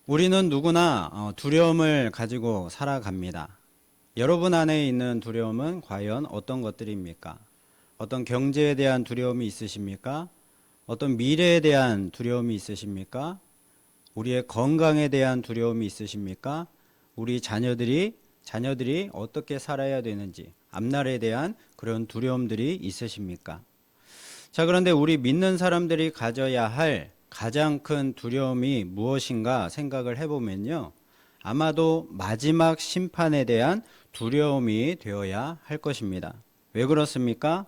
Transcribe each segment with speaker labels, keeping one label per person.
Speaker 1: 우리는 누구나 두려움을 가지고 살아갑니다. 여러분 안에 있는 두려움은 과연 어떤 것들입니까? 어떤 경제에 대한 두려움이 있으십니까? 어떤 미래에 대한 두려움이 있으십니까? 우리의 건강에 대한 두려움이 있으십니까? 우리 자녀들이 어떻게 살아야 되는지, 앞날에 대한 그런 두려움들이 있으십니까? 자, 그런데 우리 믿는 사람들이 가져야 할 가장 큰 두려움이 무엇인가 생각을 해보면요. 아마도 마지막 심판에 대한 두려움이 되어야 할 것입니다. 왜 그렇습니까?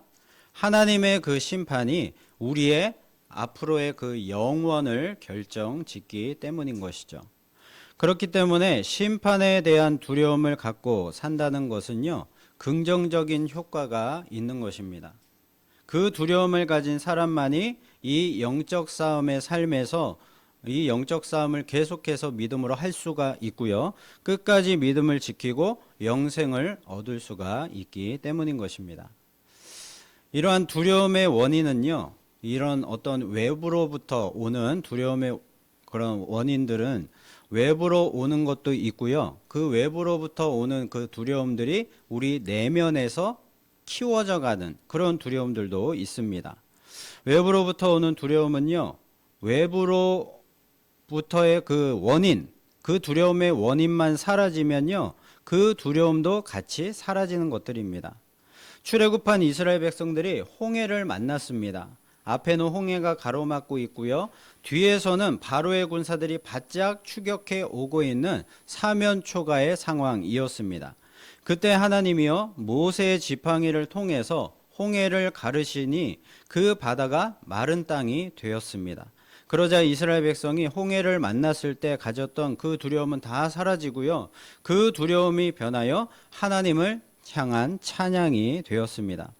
Speaker 1: 하나님의 그 심판이 우리의 앞으로의 그 영원을 결정짓기 때문인 것이죠. 그렇기 때문에 심판에 대한 두려움을 갖고 산다는 것은요, 긍정적인 효과가 있는 것입니다. 그 두려움을 가진 사람만이 이 영적 싸움의 삶에서 이 영적 싸움을 계속해서 믿음으로 할 수가 있고요. 끝까지 믿음을 지키고 영생을 얻을 수가 있기 때문인 것입니다. 이러한 두려움의 원인은요, 이런 어떤 외부로부터 오는 두려움의 그런 원인들은 외부로 오는 것도 있고요. 그 외부로부터 오는 그 두려움들이 우리 내면에서 키워져 가는 그런 두려움들도 있습니다. 외부로부터 오는 두려움은요, 외부로부터의 그 원인, 그 두려움의 원인만 사라지면요, 그 두려움도 같이 사라지는 것들입니다. 출애굽한 이스라엘 백성들이 홍해를 만났습니다. 앞에는 홍해가 가로막고 있고요. 뒤에서는 바로의 군사들이 바짝 추격해 오고 있는 사면초가의 상황이었습니다. 그때 하나님이요, 모세의 지팡이를 통해서 홍해를 가르시니 그 바다가 마른 땅이 되었습니다. 그러자 이스라엘 백성이 홍해를 만났을 때 가졌던 그 두려움은 다 사라지고요. 그 두려움이 변하여 하나님을 향한 찬양이 되었습니다.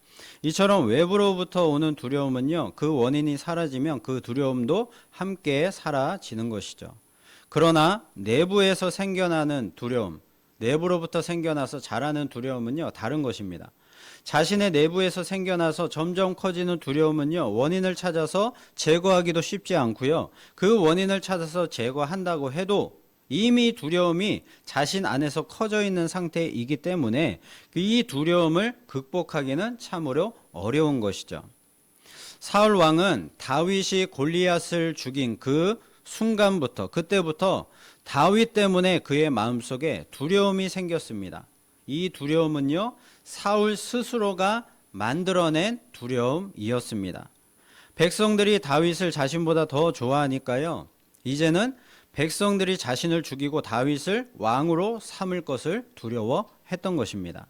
Speaker 1: 이처럼 외부로부터 오는 두려움은요, 그 원인이 사라지면 그 두려움도 함께 사라지는 것이죠. 그러나 내부에서 생겨나는 두려움, 내부로부터 생겨나서 자라는 두려움은요, 다른 것입니다. 자신의 내부에서 생겨나서 점점 커지는 두려움은요, 원인을 찾아서 제거하기도 쉽지 않고요. 그 원인을 찾아서 제거한다고 해도 이미 두려움이 자신 안에서 커져 있는 상태이기 때문에 이 두려움을 극복하기는 참으로 어려운 것이죠. 사울 왕은 다윗이 골리앗을 죽인 그 순간부터, 그때부터 다윗 때문에 그의 마음속에 두려움이 생겼습니다. 이 두려움은요, 사울 스스로가 만들어낸 두려움이었습니다. 백성들이 다윗을 자신보다 더 좋아하니까요, 이제는 백성들이 자신을 죽이고 다윗을 왕으로 삼을 것을 두려워했던 것입니다.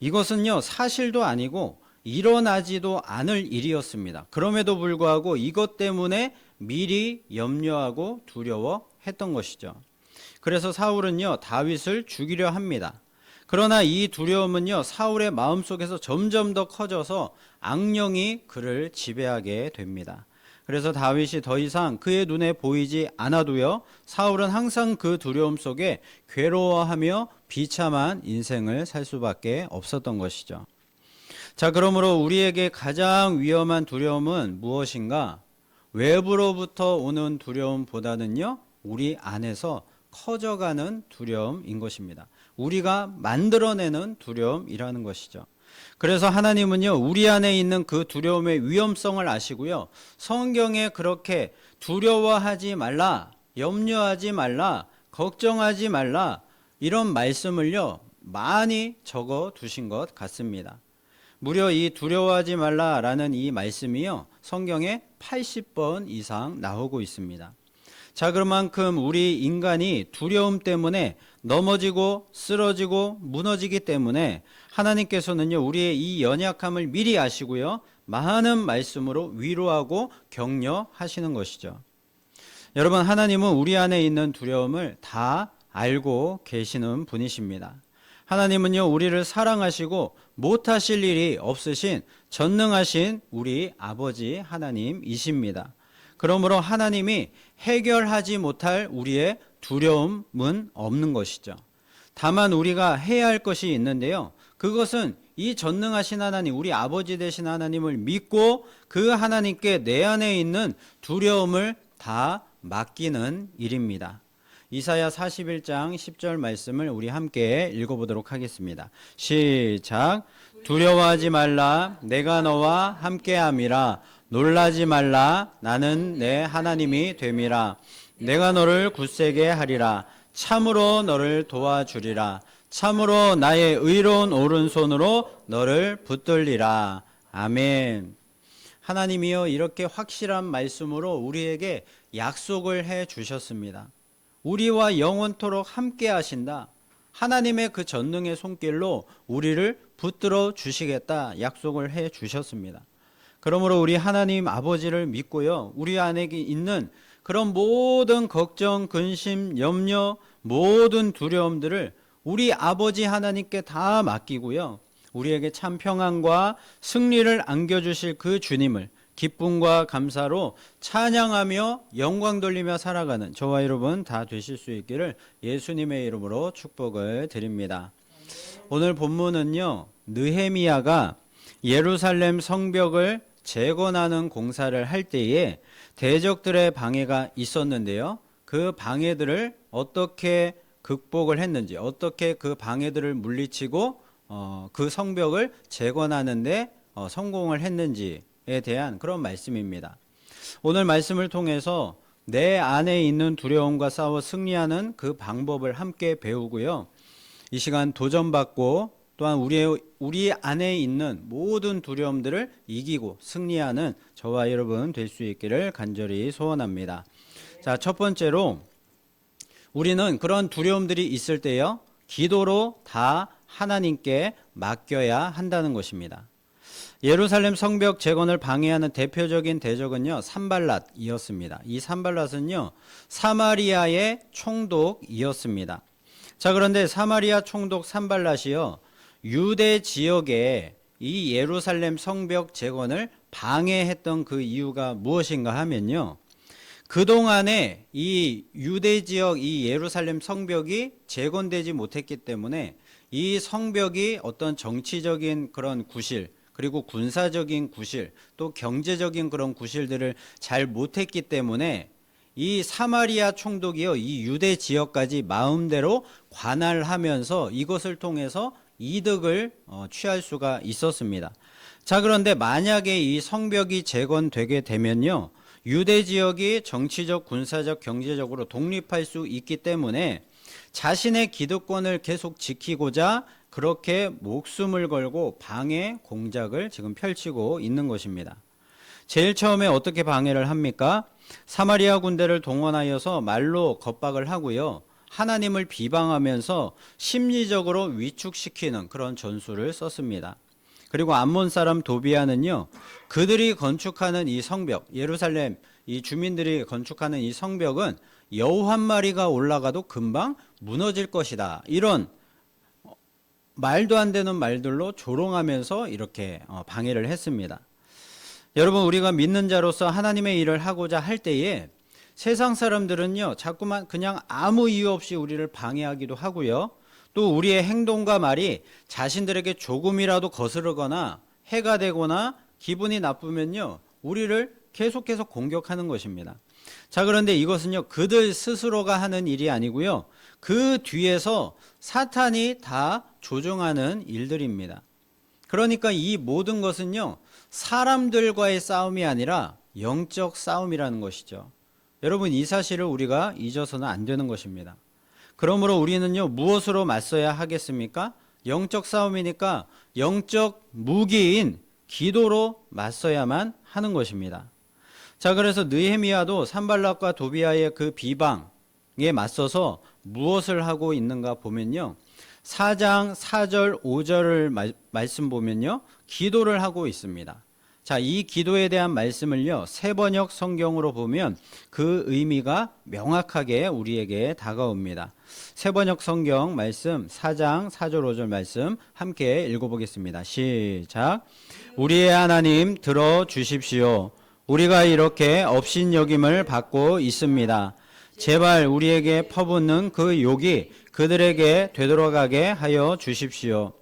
Speaker 1: 이것은요, 사실도 아니고 일어나지도 않을 일이었습니다. 그럼에도 불구하고 이것 때문에 미리 염려하고 두려워했던 것이죠. 그래서 사울은요, 다윗을 죽이려 합니다. 그러나 이 두려움은요, 사울의 마음속에서 점점 더 커져서 악령이 그를 지배하게 됩니다. 그래서 다윗이 더 이상 그의 눈에 보이지 않아도요, 사울은 항상 그 두려움 속에 괴로워하며 비참한 인생을 살 수밖에 없었던 것이죠. 자, 그러므로 우리에게 가장 위험한 두려움은 무엇인가? 외부로부터 오는 두려움보다는요, 우리 안에서 커져가는 두려움인 것입니다. 우리가 만들어내는 두려움이라는 것이죠. 그래서 하나님은요, 우리 안에 있는 그 두려움의 위험성을 아시고요, 성경에 그렇게 두려워하지 말라, 염려하지 말라, 걱정하지 말라, 이런 말씀을요, 많이 적어 두신 것 같습니다. 무려 이 두려워하지 말라라는 이 말씀이요, 성경에 80번 이상 나오고 있습니다. 자, 그만큼 우리 인간이 두려움 때문에 넘어지고 쓰러지고 무너지기 때문에 하나님께서는요, 우리의 이 연약함을 미리 아시고요, 많은 말씀으로 위로하고 격려하시는 것이죠. 여러분, 하나님은 우리 안에 있는 두려움을 다 알고 계시는 분이십니다. 하나님은요, 우리를 사랑하시고 못하실 일이 없으신 전능하신 우리 아버지 하나님이십니다. 그러므로 하나님이 해결하지 못할 우리의 두려움은 없는 것이죠. 다만 우리가 해야 할 것이 있는데요, 그것은 이 전능하신 하나님, 우리 아버지 되신 하나님을 믿고 그 하나님께 내 안에 있는 두려움을 다 맡기는 일입니다. 이사야 41장 10절 말씀을 우리 함께 읽어보도록 하겠습니다. 시작. 두려워하지 말라. 내가 너와 함께함이라. 놀라지 말라. 나는 내 하나님이 됨이라. 내가 너를 굳세게 하리라. 참으로 너를 도와주리라. 참으로 나의 의로운 오른손으로 너를 붙들리라. 아멘. 하나님이여 이렇게 확실한 말씀으로 우리에게 약속을 해 주셨습니다. 우리와 영원토록 함께 하신다. 하나님의 그 전능의 손길로 우리를 붙들어 주시겠다 약속을 해 주셨습니다. 그러므로 우리 하나님 아버지를 믿고요. 우리 안에 있는 그런 모든 걱정, 근심, 염려, 모든 두려움들을 우리 아버지 하나님께 다 맡기고요. 우리에게 참 평안과 승리를 안겨주실 그 주님을 기쁨과 감사로 찬양하며 영광 돌리며 살아가는 저와 여러분 다 되실 수 있기를 예수님의 이름으로 축복을 드립니다. 오늘 본문은요, 느헤미야가 예루살렘 성벽을 재건하는 공사를 할 때에 대적들의 방해가 있었는데요. 그 방해들을 어떻게 극복을 했는지, 어떻게 그 방해들을 물리치고 그 성벽을 재건하는데 성공을 했는지에 대한 그런 말씀입니다. 오늘 말씀을 통해서 내 안에 있는 두려움과 싸워 승리하는 그 방법을 함께 배우고요. 이 시간 도전받고 또한 우리 안에 있는 모든 두려움들을 이기고 승리하는 저와 여러분 될 수 있기를 간절히 소원합니다. 자, 첫 번째로 우리는 그런 두려움들이 있을 때요, 기도로 다 하나님께 맡겨야 한다는 것입니다. 예루살렘 성벽 재건을 방해하는 대표적인 대적은요, 산발랏이었습니다. 이 산발랏은요, 사마리아의 총독이었습니다. 자, 그런데 사마리아 총독 산발랏이요, 유대 지역에 이 예루살렘 성벽 재건을 방해했던 그 이유가 무엇인가 하면요, 그동안에 이 유대 지역 이 예루살렘 성벽이 재건되지 못했기 때문에 이 성벽이 어떤 정치적인 그런 구실, 그리고 군사적인 구실, 또 경제적인 그런 구실들을 잘 못했기 때문에 이 사마리아 총독이요, 이 유대 지역까지 마음대로 관할하면서 이것을 통해서 이득을 취할 수가 있었습니다. 자, 그런데 만약에 이 성벽이 재건되게 되면요, 유대 지역이 정치적, 군사적, 경제적으로 독립할 수 있기 때문에 자신의 기득권을 계속 지키고자 그렇게 목숨을 걸고 방해 공작을 지금 펼치고 있는 것입니다. 제일 처음에 어떻게 방해를 합니까? 사마리아 군대를 동원하여서 말로 겁박을 하고요, 하나님을 비방하면서 심리적으로 위축시키는 그런 전술을 썼습니다. 그리고 암몬 사람 도비아는요, 그들이 건축하는 이 성벽, 예루살렘 이 주민들이 건축하는 이 성벽은 여우 한 마리가 올라가도 금방 무너질 것이다, 이런 말도 안 되는 말들로 조롱하면서 이렇게 방해를 했습니다. 여러분, 우리가 믿는 자로서 하나님의 일을 하고자 할 때에 세상 사람들은요, 자꾸만 그냥 아무 이유 없이 우리를 방해하기도 하고요, 또 우리의 행동과 말이 자신들에게 조금이라도 거스르거나 해가 되거나 기분이 나쁘면요, 우리를 계속해서 공격하는 것입니다. 자, 그런데 이것은요, 그들 스스로가 하는 일이 아니고요, 그 뒤에서 사탄이 다 조종하는 일들입니다. 그러니까 이 모든 것은요, 사람들과의 싸움이 아니라 영적 싸움이라는 것이죠. 여러분, 이 사실을 우리가 잊어서는 안 되는 것입니다. 그러므로 우리는요, 무엇으로 맞서야 하겠습니까? 영적 싸움이니까 영적 무기인 기도로 맞서야만 하는 것입니다. 자, 그래서 느헤미야도 산발랏과 도비아의 그 비방에 맞서서 무엇을 하고 있는가 보면요, 4장 4절 5절을 말씀 보면요, 기도를 하고 있습니다. 자, 이 기도에 대한 말씀을요, 세번역 성경으로 보면 그 의미가 명확하게 우리에게 다가옵니다. 세번역 성경 말씀 4장 4절 5절 말씀 함께 읽어보겠습니다. 시작. 우리의 하나님 들어 주십시오. 우리가 이렇게 업신여김을 받고 있습니다. 제발 우리에게 퍼붓는 그 욕이 그들에게 되돌아가게 하여 주십시오.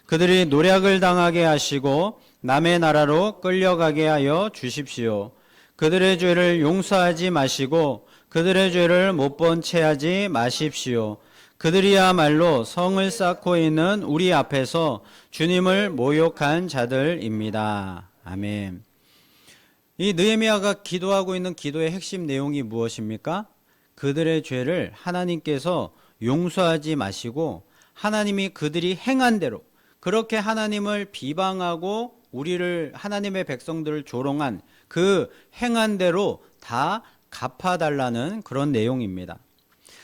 Speaker 1: 그들이 노략을 당하게 하시고 남의 나라로 끌려가게 하여 주십시오. 그들의 죄를 용서하지 마시고 그들의 죄를 못 본 채 하지 마십시오. 그들이야말로 성을 쌓고 있는 우리 앞에서 주님을 모욕한 자들입니다. 아멘. 이 느헤미야가 기도하고 있는 기도의 핵심 내용이 무엇입니까? 그들의 죄를 하나님께서 용서하지 마시고 하나님이 그들이 행한 대로 그렇게 하나님을 비방하고 우리를 하나님의 백성들을 조롱한 그 행한 대로 다 갚아달라는 그런 내용입니다.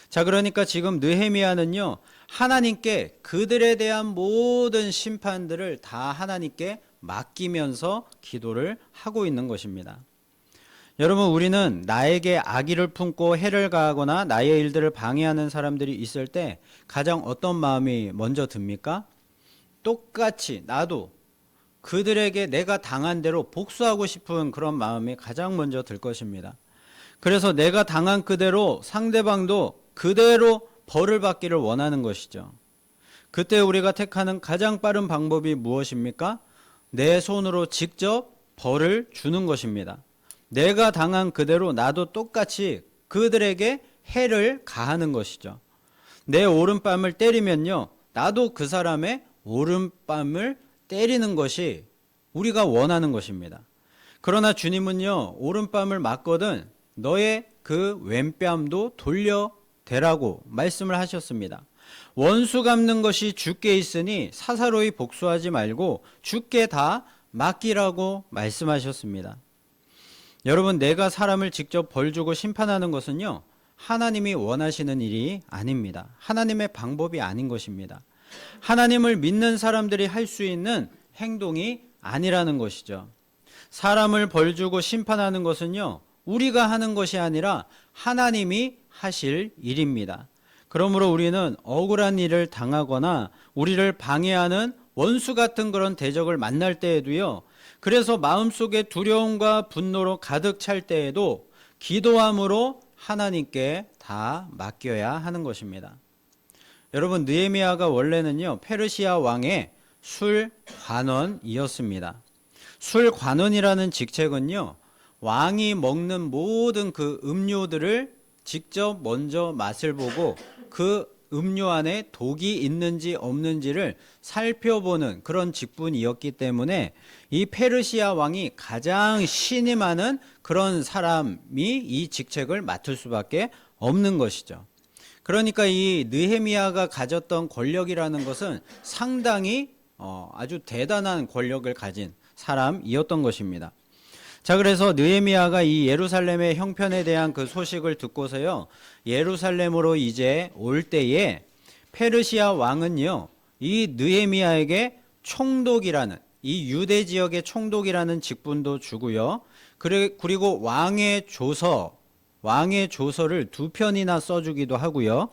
Speaker 1: 자, 그러니까 지금 느헤미야는요, 하나님께 그들에 대한 모든 심판들을 다 하나님께 맡기면서 기도를 하고 있는 것입니다. 여러분, 우리는 나에게 악의를 품고 해를 가하거나 나의 일들을 방해하는 사람들이 있을 때 가장 어떤 마음이 먼저 듭니까? 똑같이 나도 그들에게 내가 당한 대로 복수하고 싶은 그런 마음이 가장 먼저 들 것입니다. 그래서 내가 당한 그대로 상대방도 그대로 벌을 받기를 원하는 것이죠. 그때 우리가 택하는 가장 빠른 방법이 무엇입니까? 내 손으로 직접 벌을 주는 것입니다. 내가 당한 그대로 나도 똑같이 그들에게 해를 가하는 것이죠. 내 오른뺨을 때리면요, 나도 그 사람의 오른뺨을 때리는 것이 우리가 원하는 것입니다. 그러나 주님은요, 오른뺨을 맞거든 너의 그 왼뺨도 돌려대라고 말씀을 하셨습니다. 원수 갚는 것이 주께 있으니 사사로이 복수하지 말고 주께 다 맡기라고 말씀하셨습니다. 여러분, 내가 사람을 직접 벌 주고 심판하는 것은요, 하나님이 원하시는 일이 아닙니다. 하나님의 방법이 아닌 것입니다. 하나님을 믿는 사람들이 할 수 있는 행동이 아니라는 것이죠. 사람을 벌 주고 심판하는 것은요, 우리가 하는 것이 아니라 하나님이 하실 일입니다. 그러므로 우리는 억울한 일을 당하거나 우리를 방해하는 원수 같은 그런 대적을 만날 때에도요, 그래서 마음속에 두려움과 분노로 가득 찰 때에도 기도함으로 하나님께 다 맡겨야 하는 것입니다. 여러분, 느헤미야가 원래는요, 페르시아 왕의 술관원이었습니다. 술관원이라는 직책은요, 왕이 먹는 모든 그 음료들을 직접 먼저 맛을 보고 그 음료 안에 독이 있는지 없는지를 살펴보는 그런 직분이었기 때문에 이 페르시아 왕이 가장 신임하는 그런 사람이 이 직책을 맡을 수밖에 없는 것이죠. 그러니까 이 느헤미야가 가졌던 권력이라는 것은 상당히 아주 대단한 권력을 가진 사람이었던 것입니다. 자, 그래서 느헤미야가 이 예루살렘의 형편에 대한 그 소식을 듣고서요, 예루살렘으로 이제 올 때에 페르시아 왕은요, 이 느헤미야에게 총독이라는, 이 유대 지역의 총독이라는 직분도 주고요, 그리고 왕의 조서를 2편이나 써주기도 하고요,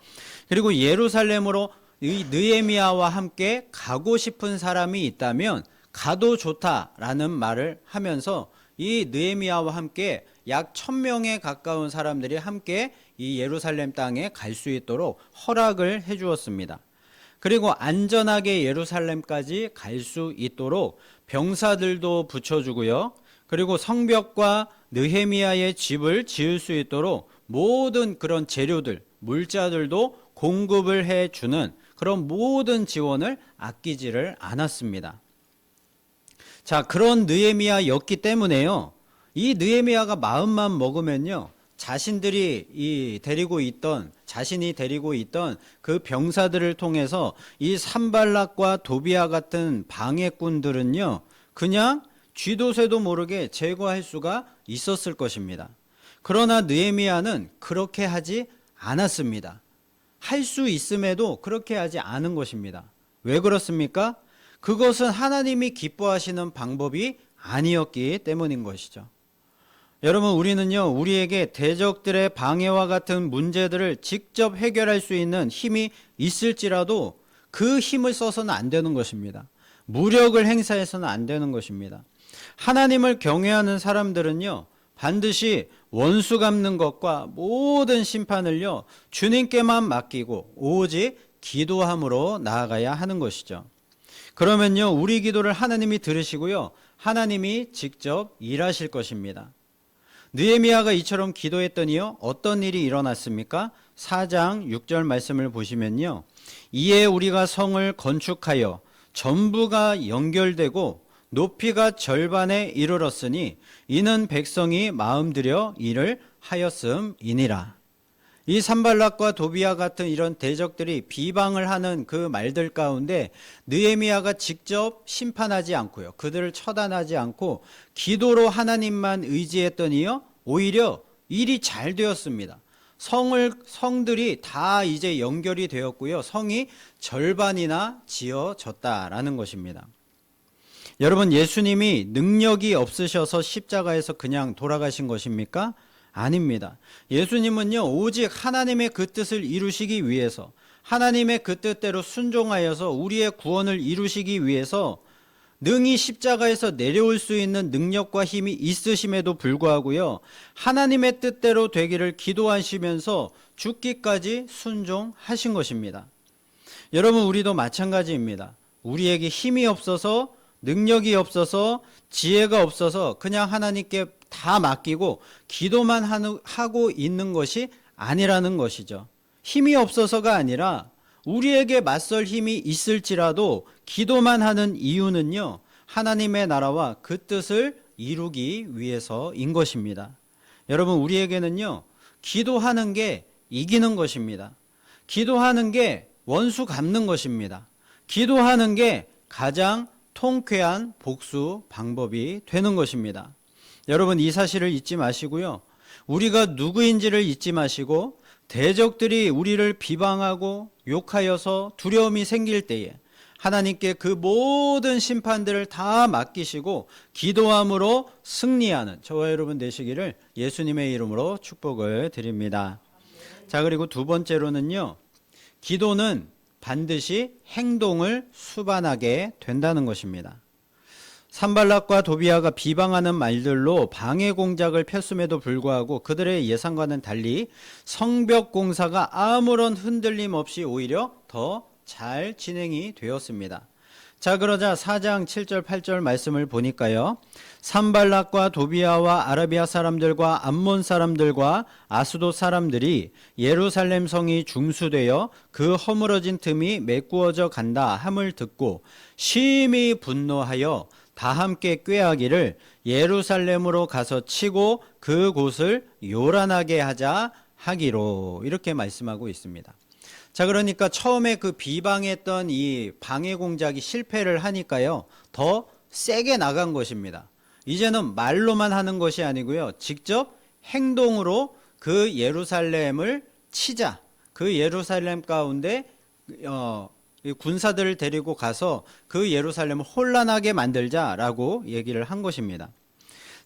Speaker 1: 그리고 예루살렘으로 이 느헤미야와 함께 가고 싶은 사람이 있다면 가도 좋다라는 말을 하면서 이 느헤미야와 함께 약 1000명에 가까운 사람들이 함께 이 예루살렘 땅에 갈 수 있도록 허락을 해 주었습니다. 그리고 안전하게 예루살렘까지 갈 수 있도록 병사들도 붙여주고요, 그리고 성벽과 느헤미야의 집을 지을 수 있도록 모든 그런 재료들, 물자들도 공급을 해주는 그런 모든 지원을 아끼지를 않았습니다. 자, 그런 느헤미야였기 때문에요, 이 느헤미야가 마음만 먹으면요, 자신이 데리고 있던 그 병사들을 통해서 이 산발락과 도비아 같은 방해꾼들은요, 그냥 쥐도 새도 모르게 제거할 수가 있었을 것입니다. 그러나 느헤미야는 그렇게 하지 않았습니다. 할 수 있음에도 그렇게 하지 않은 것입니다. 왜 그렇습니까? 그것은 하나님이 기뻐하시는 방법이 아니었기 때문인 것이죠. 여러분, 우리는요, 우리에게 대적들의 방해와 같은 문제들을 직접 해결할 수 있는 힘이 있을지라도 그 힘을 써서는 안 되는 것입니다. 무력을 행사해서는 안 되는 것입니다. 하나님을 경외하는 사람들은요, 반드시 원수 갚는 것과 모든 심판을요, 주님께만 맡기고 오직 기도함으로 나아가야 하는 것이죠. 그러면요, 우리 기도를 하나님이 들으시고요, 하나님이 직접 일하실 것입니다. 느헤미야가 이처럼 기도했더니요, 어떤 일이 일어났습니까? 4장 6절 말씀을 보시면요, 이에 우리가 성을 건축하여 전부가 연결되고 높이가 절반에 이르렀으니 이는 백성이 마음들여 일을 하였음이니라. 이 산발락과 도비아 같은 이런 대적들이 비방을 하는 그 말들 가운데 느헤미야가 직접 심판하지 않고요, 그들을 처단하지 않고 기도로 하나님만 의지했더니요, 오히려 일이 잘 되었습니다. 성들이 다 이제 연결이 되었고요, 성이 절반이나 지어졌다라는 것입니다. 여러분, 예수님이 능력이 없으셔서 십자가에서 그냥 돌아가신 것입니까? 아닙니다. 예수님은요, 오직 하나님의 그 뜻을 이루시기 위해서, 하나님의 그 뜻대로 순종하여서 우리의 구원을 이루시기 위해서 능히 십자가에서 내려올 수 있는 능력과 힘이 있으심에도 불구하고요, 하나님의 뜻대로 되기를 기도하시면서 죽기까지 순종하신 것입니다. 여러분, 우리도 마찬가지입니다. 우리에게 힘이 없어서, 능력이 없어서, 지혜가 없어서 그냥 하나님께 다 맡기고 기도만 하고 있는 것이 아니라는 것이죠. 힘이 없어서가 아니라 우리에게 맞설 힘이 있을지라도 기도만 하는 이유는요, 하나님의 나라와 그 뜻을 이루기 위해서인 것입니다. 여러분, 우리에게는요, 기도하는 게 이기는 것입니다. 기도하는 게 원수 갚는 것입니다. 기도하는 게 가장 통쾌한 복수 방법이 되는 것입니다. 여러분, 이 사실을 잊지 마시고요, 우리가 누구인지를 잊지 마시고 대적들이 우리를 비방하고 욕하여서 두려움이 생길 때에 하나님께 그 모든 심판들을 다 맡기시고 기도함으로 승리하는 저와 여러분 되시기를 예수님의 이름으로 축복을 드립니다. 자, 그리고 두 번째로는요, 기도는 반드시 행동을 수반하게 된다는 것입니다. 산발락과 도비아가 비방하는 말들로 방해 공작을 폈음에도 불구하고 그들의 예상과는 달리 성벽 공사가 아무런 흔들림 없이 오히려 더 잘 진행이 되었습니다. 자, 그러자 4장 7절 8절 말씀을 보니까요, 산발락과 도비아와 아라비아 사람들과 암몬 사람들과 아수도 사람들이 예루살렘 성이 중수되어 그 허물어진 틈이 메꾸어져 간다 함을 듣고 심히 분노하여 다 함께 꾀하기를 예루살렘으로 가서 치고 그 곳을 요란하게 하자 하기로, 이렇게 말씀하고 있습니다. 자, 그러니까 처음에 그 비방했던 이 방해 공작이 실패를 하니까요, 더 세게 나간 것입니다. 이제는 말로만 하는 것이 아니고요, 직접 행동으로 그 예루살렘을 치자, 그 예루살렘 가운데 군사들을 데리고 가서 그 예루살렘을 혼란하게 만들자라고 얘기를 한 것입니다.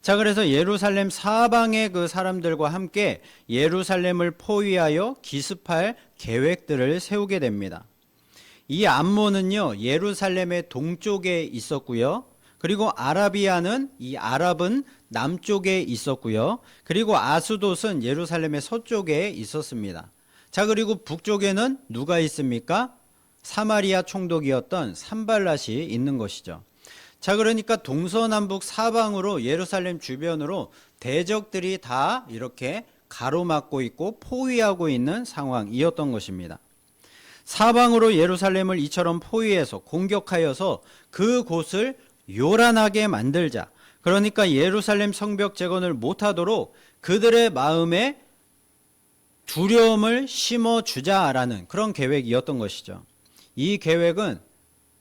Speaker 1: 자, 그래서 예루살렘 사방의 그 사람들과 함께 예루살렘을 포위하여 기습할 계획들을 세우게 됩니다. 이 암몬은요, 예루살렘의 동쪽에 있었고요, 그리고 아라비아는, 이 아랍은 남쪽에 있었고요, 그리고 아수돗은 예루살렘의 서쪽에 있었습니다. 자, 그리고 북쪽에는 누가 있습니까? 사마리아 총독이었던 산발랏이 있는 것이죠. 자, 그러니까 동서남북 사방으로 예루살렘 주변으로 대적들이 다 이렇게 가로막고 있고 포위하고 있는 상황이었던 것입니다. 사방으로 예루살렘을 이처럼 포위해서 공격하여서 그 곳을 요란하게 만들자, 그러니까 예루살렘 성벽 재건을 못하도록 그들의 마음에 두려움을 심어주자라는 그런 계획이었던 것이죠. 이 계획은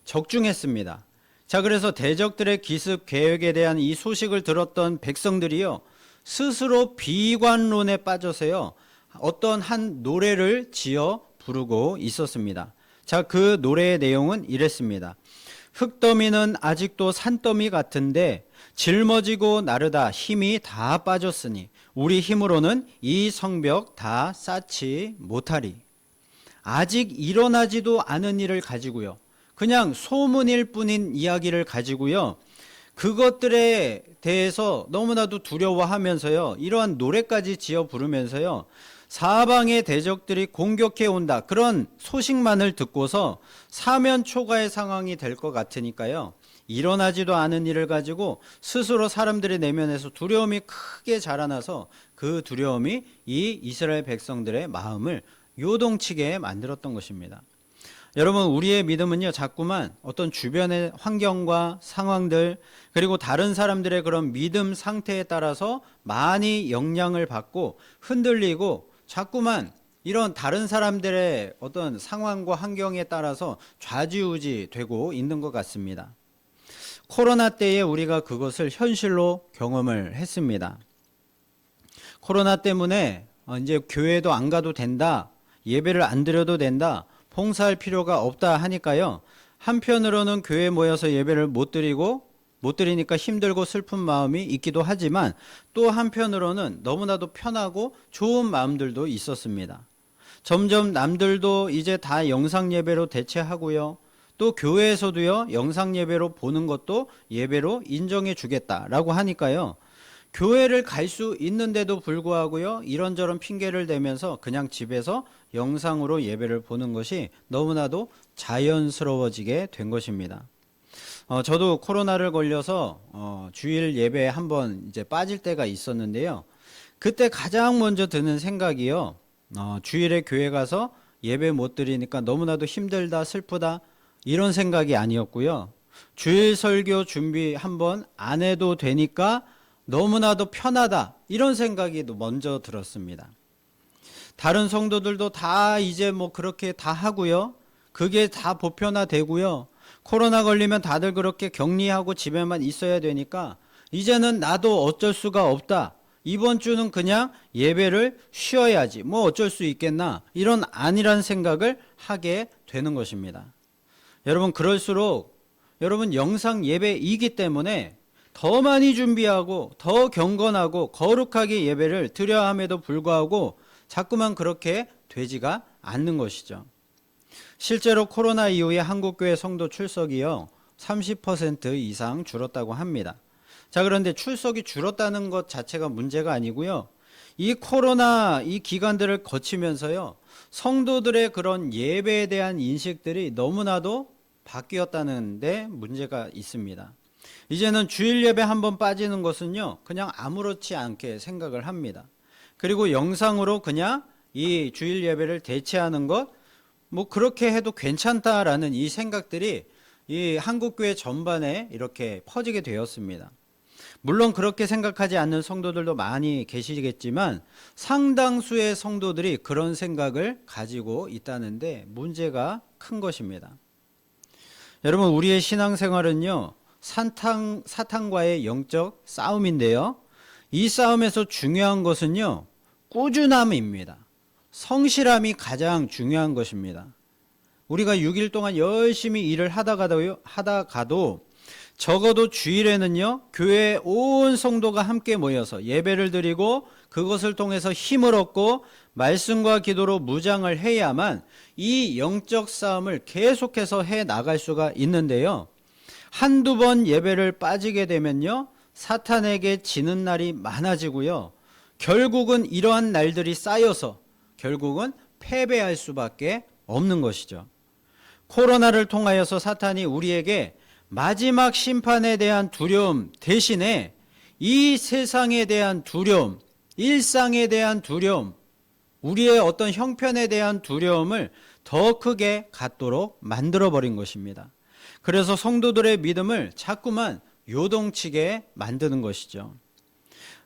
Speaker 1: 적중했습니다. 자, 그래서 대적들의 기습 계획에 대한 이 소식을 들었던 백성들이요, 스스로 비관론에 빠져서요, 어떤 한 노래를 지어 부르고 있었습니다. 자, 그 노래의 내용은 이랬습니다. 흙더미는 아직도 산더미 같은데 짊어지고 나르다 힘이 다 빠졌으니 우리 힘으로는 이 성벽 다 쌓지 못하리. 아직 일어나지도 않은 일을 가지고요, 그냥 소문일 뿐인 이야기를 가지고요, 그것들에 대해서 너무나도 두려워하면서요, 이러한 노래까지 지어 부르면서요, 사방의 대적들이 공격해 온다, 그런 소식만을 듣고서 사면초가의 상황이 될 것 같으니까요, 일어나지도 않은 일을 가지고 스스로 사람들의 내면에서 두려움이 크게 자라나서 그 두려움이 이 이스라엘 백성들의 마음을 요동치게 만들었던 것입니다. 여러분, 우리의 믿음은요, 자꾸만 어떤 주변의 환경과 상황들, 그리고 다른 사람들의 그런 믿음 상태에 따라서 많이 영향을 받고 흔들리고 자꾸만 이런 다른 사람들의 어떤 상황과 환경에 따라서 좌지우지 되고 있는 것 같습니다. 코로나 때에 우리가 그것을 현실로 경험을 했습니다. 코로나 때문에 이제 교회도 안 가도 된다, 예배를 안 드려도 된다, 봉사할 필요가 없다 하니까요, 한편으로는 교회에 모여서 예배를 못 드리니까 힘들고 슬픈 마음이 있기도 하지만 또 한편으로는 너무나도 편하고 좋은 마음들도 있었습니다. 점점 남들도 이제 다 영상 예배로 대체하고요, 또 교회에서도요, 영상 예배로 보는 것도 예배로 인정해 주겠다라고 하니까요, 교회를 갈 수 있는데도 불구하고요, 이런저런 핑계를 대면서 그냥 집에서 영상으로 예배를 보는 것이 너무나도 자연스러워지게 된 것입니다. 저도 코로나를 걸려서 주일 예배에 한번 이제 빠질 때가 있었는데요. 그때 가장 먼저 드는 생각이요, 주일에 교회 가서 예배 못 드리니까 너무나도 힘들다, 슬프다, 이런 생각이 아니었고요. 주일 설교 준비 한번 안 해도 되니까 너무나도 편하다, 이런 생각이 먼저 들었습니다. 다른 성도들도 다 이제 뭐 그렇게 다 하고요, 그게 다 보편화되고요, 코로나 걸리면 다들 그렇게 격리하고 집에만 있어야 되니까 이제는 나도 어쩔 수가 없다, 이번 주는 그냥 예배를 쉬어야지, 뭐 어쩔 수 있겠나, 이런 안일한 생각을 하게 되는 것입니다. 여러분, 그럴수록 여러분 영상 예배이기 때문에 더 많이 준비하고 더 경건하고 거룩하게 예배를 드려야 함에도 불구하고 자꾸만 그렇게 되지가 않는 것이죠. 실제로 코로나 이후에 한국교회 성도 출석이요, 30% 이상 줄었다고 합니다. 자, 그런데 출석이 줄었다는 것 자체가 문제가 아니고요, 이 코로나 이 기간들을 거치면서요, 성도들의 그런 예배에 대한 인식들이 너무나도 바뀌었다는 데 문제가 있습니다. 이제는 주일 예배 한번 빠지는 것은요, 그냥 아무렇지 않게 생각을 합니다. 그리고 영상으로 그냥 이 주일 예배를 대체하는 것, 뭐 그렇게 해도 괜찮다라는 이 생각들이 이 한국교회 전반에 이렇게 퍼지게 되었습니다. 물론 그렇게 생각하지 않는 성도들도 많이 계시겠지만 상당수의 성도들이 그런 생각을 가지고 있다는데 문제가 큰 것입니다. 여러분, 우리의 신앙생활은요, 사탄과의 영적 싸움인데요, 이 싸움에서 중요한 것은요, 꾸준함입니다. 성실함이 가장 중요한 것입니다. 우리가 6일 동안 열심히 일을 하다가도 적어도 주일에는요, 교회에 온 성도가 함께 모여서 예배를 드리고 그것을 통해서 힘을 얻고 말씀과 기도로 무장을 해야만 이 영적 싸움을 계속해서 해 나갈 수가 있는데요, 한두 번 예배를 빠지게 되면요, 사탄에게 지는 날이 많아지고요, 결국은 이러한 날들이 쌓여서 결국은 패배할 수밖에 없는 것이죠. 코로나를 통하여서 사탄이 우리에게 마지막 심판에 대한 두려움 대신에 이 세상에 대한 두려움, 일상에 대한 두려움, 우리의 어떤 형편에 대한 두려움을 더 크게 갖도록 만들어버린 것입니다. 그래서 성도들의 믿음을 자꾸만 요동치게 만드는 것이죠.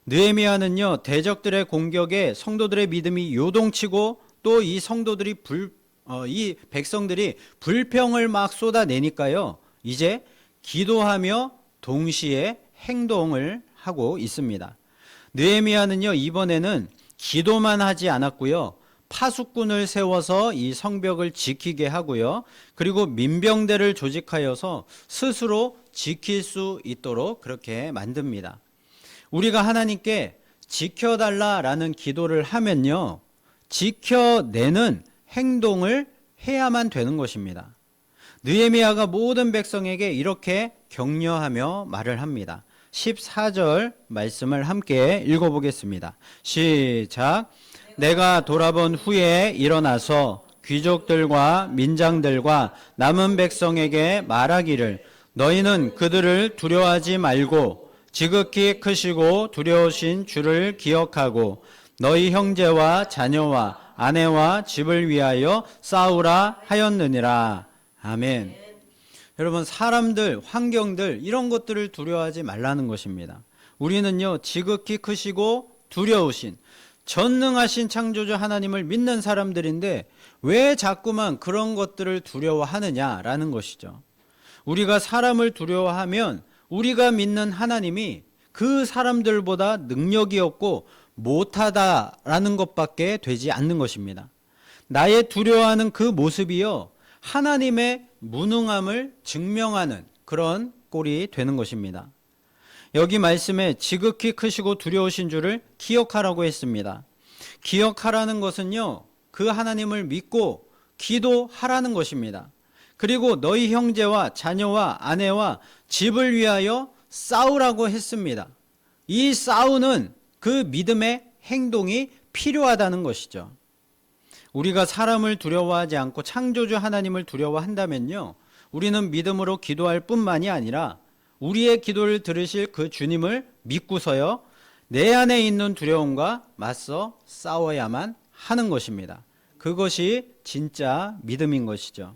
Speaker 1: 느헤미야는요, 대적들의 공격에 성도들의 믿음이 요동치고 또 이 성도들이 이 백성들이 불평을 막 쏟아내니까요, 이제 기도하며 동시에 행동을 하고 있습니다. 느헤미야는요, 이번에는 기도만 하지 않았고요, 파수꾼을 세워서 이 성벽을 지키게 하고요, 그리고 민병대를 조직하여서 스스로 지킬 수 있도록 그렇게 만듭니다. 우리가 하나님께 지켜달라라는 기도를 하면요, 지켜내는 행동을 해야만 되는 것입니다. 느헤미야가 모든 백성에게 이렇게 격려하며 말을 합니다. 14절 말씀을 함께 읽어보겠습니다. 시작. 내가 돌아본 후에 일어나서 귀족들과 민장들과 남은 백성에게 말하기를 너희는 그들을 두려워하지 말고 지극히 크시고 두려우신 주를 기억하고 너희 형제와 자녀와 아내와 집을 위하여 싸우라 하였느니라. 아멘. 여러분, 사람들, 환경들 이런 것들을 두려워하지 말라는 것입니다. 우리는요, 지극히 크시고 두려우신 전능하신 창조주 하나님을 믿는 사람들인데 왜 자꾸만 그런 것들을 두려워하느냐라는 것이죠. 우리가 사람을 두려워하면 우리가 믿는 하나님이 그 사람들보다 능력이 없고 못하다라는 것밖에 되지 않는 것입니다. 나의 두려워하는 그 모습이요, 하나님의 무능함을 증명하는 그런 꼴이 되는 것입니다. 여기 말씀에 지극히 크시고 두려우신 줄을 기억하라고 했습니다. 기억하라는 것은요, 그 하나님을 믿고 기도하라는 것입니다. 그리고 너희 형제와 자녀와 아내와 집을 위하여 싸우라고 했습니다. 이 싸우는 그 믿음의 행동이 필요하다는 것이죠. 우리가 사람을 두려워하지 않고 창조주 하나님을 두려워한다면요, 우리는 믿음으로 기도할 뿐만이 아니라 우리의 기도를 들으실 그 주님을 믿고서요, 내 안에 있는 두려움과 맞서 싸워야만 하는 것입니다. 그것이 진짜 믿음인 것이죠.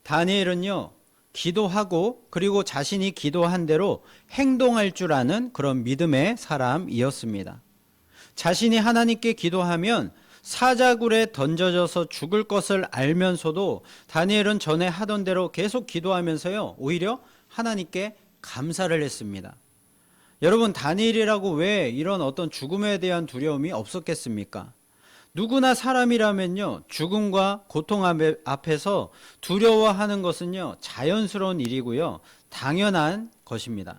Speaker 1: 다니엘은요, 기도하고 그리고 자신이 기도한 대로 행동할 줄 아는 그런 믿음의 사람이었습니다. 자신이 하나님께 기도하면 사자굴에 던져져서 죽을 것을 알면서도 다니엘은 전에 하던 대로 계속 기도하면서요, 오히려 하나님께 감사를 했습니다. 여러분, 다니엘이라고 왜 이런 어떤 죽음에 대한 두려움이 없었겠습니까? 누구나 사람이라면요, 죽음과 고통 앞에서 두려워하는 것은요, 자연스러운 일이고요, 당연한 것입니다.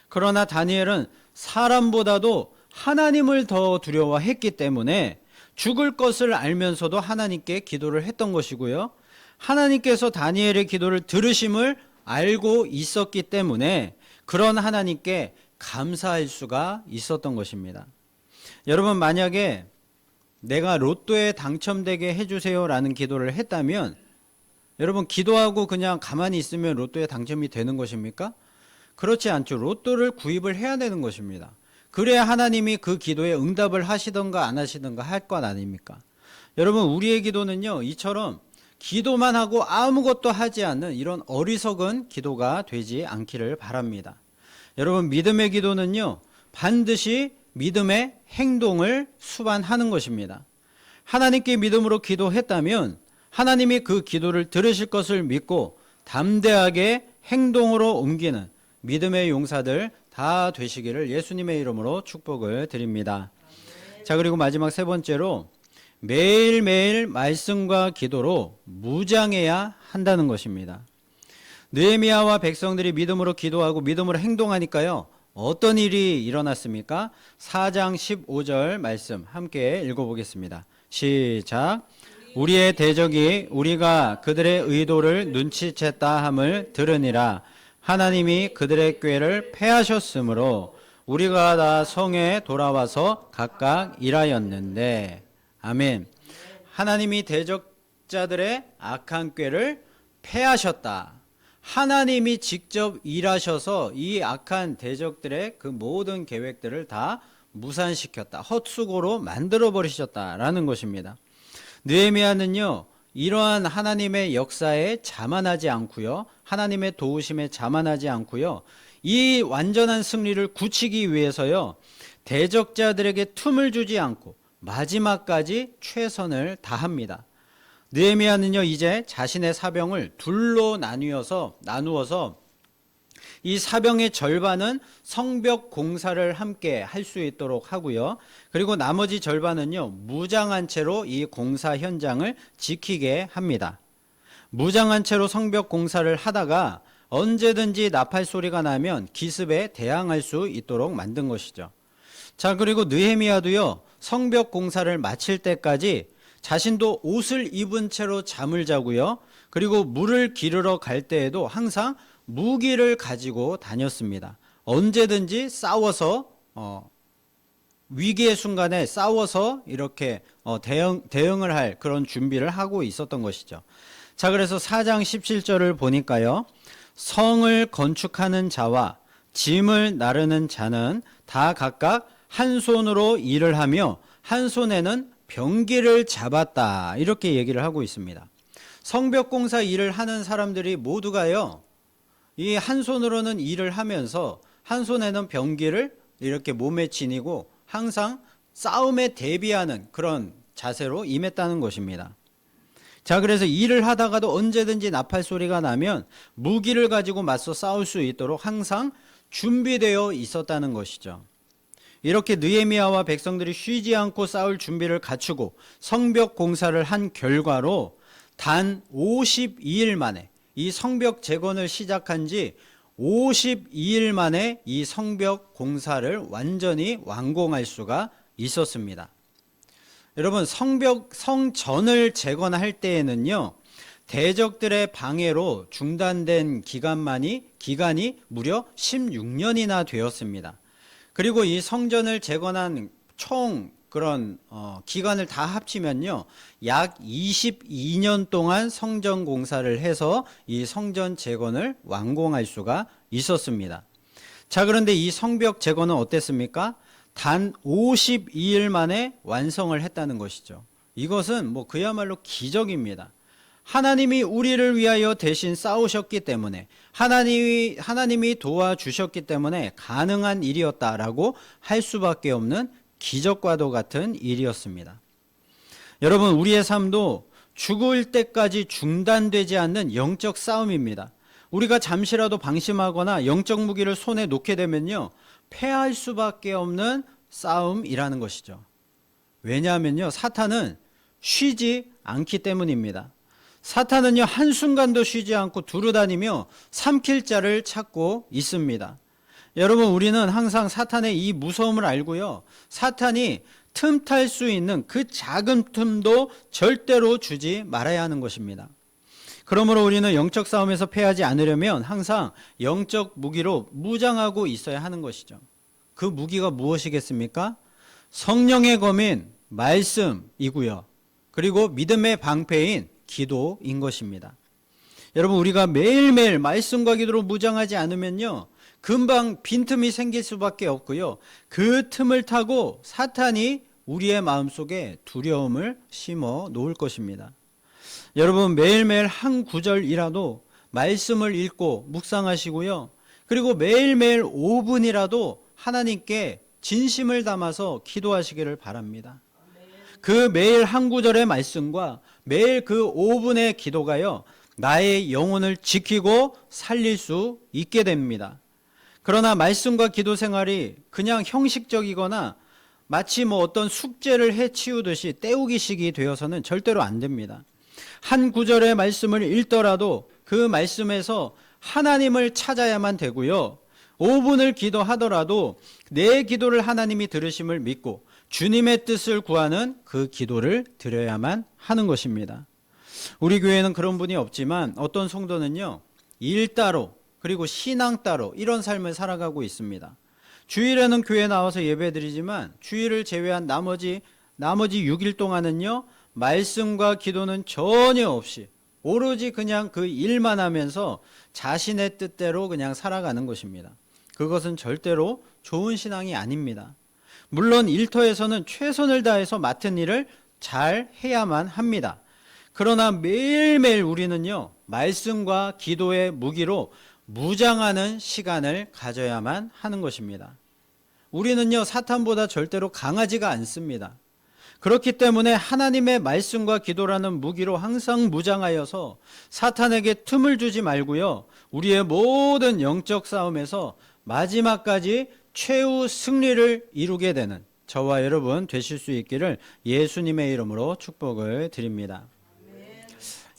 Speaker 1: 그러나 다니엘은 사람보다도 하나님을 더 두려워했기 때문에 죽을 것을 알면서도 하나님께 기도를 했던 것이고요, 하나님께서 다니엘의 기도를 들으심을 알고 있었기 때문에 그런 하나님께 감사할 수가 있었던 것입니다. 여러분, 만약에 내가 로또에 당첨되게 해주세요 라는 기도를 했다면 여러분, 기도하고 그냥 가만히 있으면 로또에 당첨이 되는 것입니까? 그렇지 않죠. 로또를 구입을 해야 되는 것입니다. 그래야 하나님이 그 기도에 응답을 하시던가 안 하시던가 할 것 아닙니까? 여러분, 우리의 기도는요, 이처럼 기도만 하고 아무것도 하지 않는 이런 어리석은 기도가 되지 않기를 바랍니다. 여러분, 믿음의 기도는요, 반드시 믿음의 행동을 수반하는 것입니다. 하나님께 믿음으로 기도했다면 하나님이 그 기도를 들으실 것을 믿고 담대하게 행동으로 옮기는 믿음의 용사들 다 되시기를 예수님의 이름으로 축복을 드립니다. 자, 그리고 마지막 세 번째로 매일매일 말씀과 기도로 무장해야 한다는 것입니다. 느헤미야와 백성들이 믿음으로 기도하고 믿음으로 행동하니까요, 어떤 일이 일어났습니까? 4장 15절 말씀 함께 읽어보겠습니다. 시작. 우리의 대적이 우리가 그들의 의도를 눈치챘다 함을 들으니라. 하나님이 그들의 꾀를 패하셨으므로 우리가 다 성에 돌아와서 각각 일하였는데. 아멘. 하나님이 대적자들의 악한 꾀를 패하셨다. 하나님이 직접 일하셔서 이 악한 대적들의 그 모든 계획들을 다 무산시켰다. 헛수고로 만들어버리셨다라는 것입니다. 느헤미야는요, 이러한 하나님의 역사에 자만하지 않고요, 하나님의 도우심에 자만하지 않고요, 이 완전한 승리를 굳히기 위해서요, 대적자들에게 틈을 주지 않고 마지막까지 최선을 다합니다. 느헤미야는요, 이제 자신의 사병을 둘로 나누어서 이 사병의 절반은 성벽 공사를 함께 할 수 있도록 하고요, 그리고 나머지 절반은요, 무장한 채로 이 공사 현장을 지키게 합니다. 무장한 채로 성벽 공사를 하다가 언제든지 나팔 소리가 나면 기습에 대항할 수 있도록 만든 것이죠. 자, 그리고 느헤미야도요, 성벽 공사를 마칠 때까지 자신도 옷을 입은 채로 잠을 자고요, 그리고 물을 기르러 갈 때에도 항상 무기를 가지고 다녔습니다. 언제든지 싸워서 위기의 순간에 싸워서 이렇게 대응을 할 그런 준비를 하고 있었던 것이죠. 자, 그래서 4장 17절을 보니까요, 성을 건축하는 자와 짐을 나르는 자는 다 각각 한 손으로 일을 하며 한 손에는 병기를 잡았다. 이렇게 얘기를 하고 있습니다. 성벽공사 일을 하는 사람들이 모두가요, 이 한 손으로는 일을 하면서 한 손에는 병기를 이렇게 몸에 지니고 항상 싸움에 대비하는 그런 자세로 임했다는 것입니다. 자, 그래서 일을 하다가도 언제든지 나팔 소리가 나면 무기를 가지고 맞서 싸울 수 있도록 항상 준비되어 있었다는 것이죠. 이렇게 느헤미야와 백성들이 쉬지 않고 싸울 준비를 갖추고 성벽 공사를 한 결과로 단 52일 만에, 이 성벽 재건을 시작한 지 52일 만에 이 성벽 공사를 완전히 완공할 수가 있었습니다. 여러분, 성전을 재건할 때에는요, 대적들의 방해로 중단된 기간이 무려 16년이나 되었습니다. 그리고 이 성전을 재건한 총 그런 기간을 다 합치면요, 약 22년 동안 성전 공사를 해서 이 성전 재건을 완공할 수가 있었습니다. 자, 그런데 이 성벽 재건은 어땠습니까? 단 52일 만에 완성을 했다는 것이죠. 이것은 그야말로 기적입니다. 하나님이 우리를 위하여 대신 싸우셨기 때문에, 하나님이 도와주셨기 때문에 가능한 일이었다라고 할 수밖에 없는 기적과도 같은 일이었습니다. 여러분, 우리의 삶도 죽을 때까지 중단되지 않는 영적 싸움입니다. 우리가 잠시라도 방심하거나 영적 무기를 손에 놓게 되면요, 패할 수밖에 없는 싸움이라는 것이죠. 왜냐하면요, 사탄은 쉬지 않기 때문입니다. 사탄은요, 한순간도 쉬지 않고 두루다니며 삼킬 자를 찾고 있습니다. 여러분, 우리는 항상 사탄의 이 무서움을 알고요, 사탄이 틈탈 수 있는 그 작은 틈도 절대로 주지 말아야 하는 것입니다. 그러므로 우리는 영적 싸움에서 패하지 않으려면 항상 영적 무기로 무장하고 있어야 하는 것이죠. 그 무기가 무엇이겠습니까? 성령의 검인 말씀이고요. 그리고 믿음의 방패인 기도인 것입니다. 여러분, 우리가 매일매일 말씀과 기도로 무장하지 않으면요, 금방 빈틈이 생길 수밖에 없고요, 그 틈을 타고 사탄이 우리의 마음속에 두려움을 심어 놓을 것입니다. 여러분, 매일매일 한 구절이라도 말씀을 읽고 묵상하시고요, 그리고 매일매일 5분이라도 하나님께 진심을 담아서 기도하시기를 바랍니다. 그 매일 한 구절의 말씀과 매일 그 5분의 기도가요, 나의 영혼을 지키고 살릴 수 있게 됩니다. 그러나 말씀과 기도 생활이 그냥 형식적이거나 마치 어떤 숙제를 해치우듯이 때우기식이 되어서는 절대로 안 됩니다. 한 구절의 말씀을 읽더라도 그 말씀에서 하나님을 찾아야만 되고요, 5분을 기도하더라도 내 기도를 하나님이 들으심을 믿고 주님의 뜻을 구하는 그 기도를 드려야만 하는 것입니다. 우리 교회는 그런 분이 없지만 어떤 성도는요, 일 따로 그리고 신앙 따로 이런 삶을 살아가고 있습니다. 주일에는 교회에 나와서 예배드리지만 주일을 제외한 나머지 6일 동안은요, 말씀과 기도는 전혀 없이 오로지 그냥 그 일만 하면서 자신의 뜻대로 그냥 살아가는 것입니다. 그것은 절대로 좋은 신앙이 아닙니다. 물론 일터에서는 최선을 다해서 맡은 일을 잘 해야만 합니다. 그러나 매일매일 우리는요, 말씀과 기도의 무기로 무장하는 시간을 가져야만 하는 것입니다. 우리는요, 사탄보다 절대로 강하지가 않습니다. 그렇기 때문에 하나님의 말씀과 기도라는 무기로 항상 무장하여서 사탄에게 틈을 주지 말고요, 우리의 모든 영적 싸움에서 마지막까지 최후 승리를 이루게 되는 저와 여러분 되실 수 있기를 예수님의 이름으로 축복을 드립니다.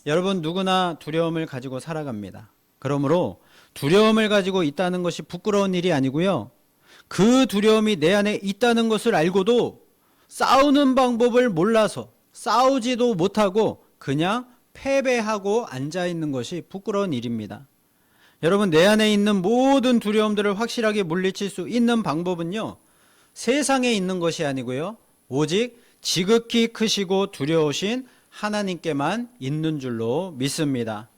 Speaker 1: 여러분, 누구나 두려움을 가지고 살아갑니다. 그러므로 두려움을 가지고 있다는 것이 부끄러운 일이 아니고요, 그 두려움이 내 안에 있다는 것을 알고도 싸우는 방법을 몰라서 싸우지도 못하고 그냥 패배하고 앉아있는 것이 부끄러운 일입니다. 여러분, 내 안에 있는 모든 두려움들을 확실하게 물리칠 수 있는 방법은요, 세상에 있는 것이 아니고요, 오직 지극히 크시고 두려우신 하나님께만 있는 줄로 믿습니다.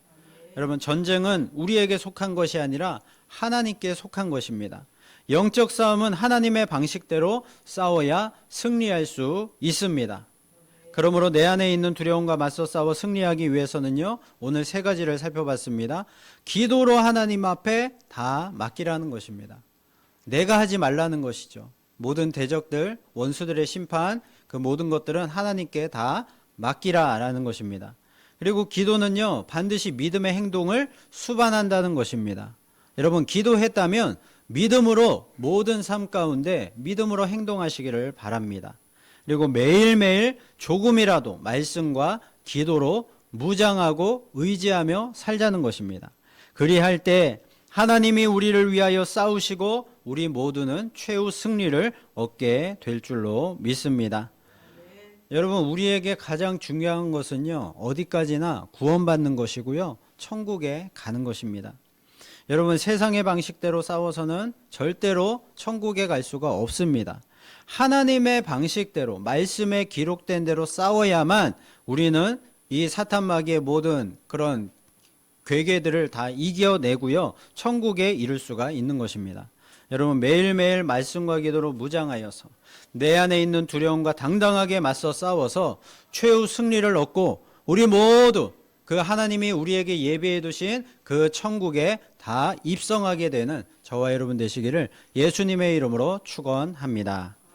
Speaker 1: 여러분, 전쟁은 우리에게 속한 것이 아니라 하나님께 속한 것입니다. 영적 싸움은 하나님의 방식대로 싸워야 승리할 수 있습니다. 그러므로 내 안에 있는 두려움과 맞서 싸워 승리하기 위해서는요, 오늘 세 가지를 살펴봤습니다. 기도로 하나님 앞에 다 맡기라는 것입니다. 내가 하지 말라는 것이죠. 모든 대적들, 원수들의 심판, 그 모든 것들은 하나님께 다 맡기라라는 것입니다. 그리고 기도는요, 반드시 믿음의 행동을 수반한다는 것입니다. 여러분, 기도했다면 믿음으로 모든 삶 가운데 믿음으로 행동하시기를 바랍니다. 그리고 매일매일 조금이라도 말씀과 기도로 무장하고 의지하며 살자는 것입니다. 그리할 때 하나님이 우리를 위하여 싸우시고 우리 모두는 최후 승리를 얻게 될 줄로 믿습니다. 여러분, 우리에게 가장 중요한 것은요, 어디까지나 구원받는 것이고요, 천국에 가는 것입니다. 여러분, 세상의 방식대로 싸워서는 절대로 천국에 갈 수가 없습니다. 하나님의 방식대로, 말씀에 기록된 대로 싸워야만 우리는 이 사탄 마귀의 모든 그런 괴계들을 다 이겨내고요, 천국에 이를 수가 있는 것입니다. 여러분, 매일매일 말씀과 기도로 무장하여서 내 안에 있는 두려움과 당당하게 맞서 싸워서 최후 승리를 얻고 우리 모두 그 하나님이 우리에게 예비해 두신 그 천국에 다 입성하게 되는 저와 여러분 되시기를 예수님의 이름으로 축원합니다.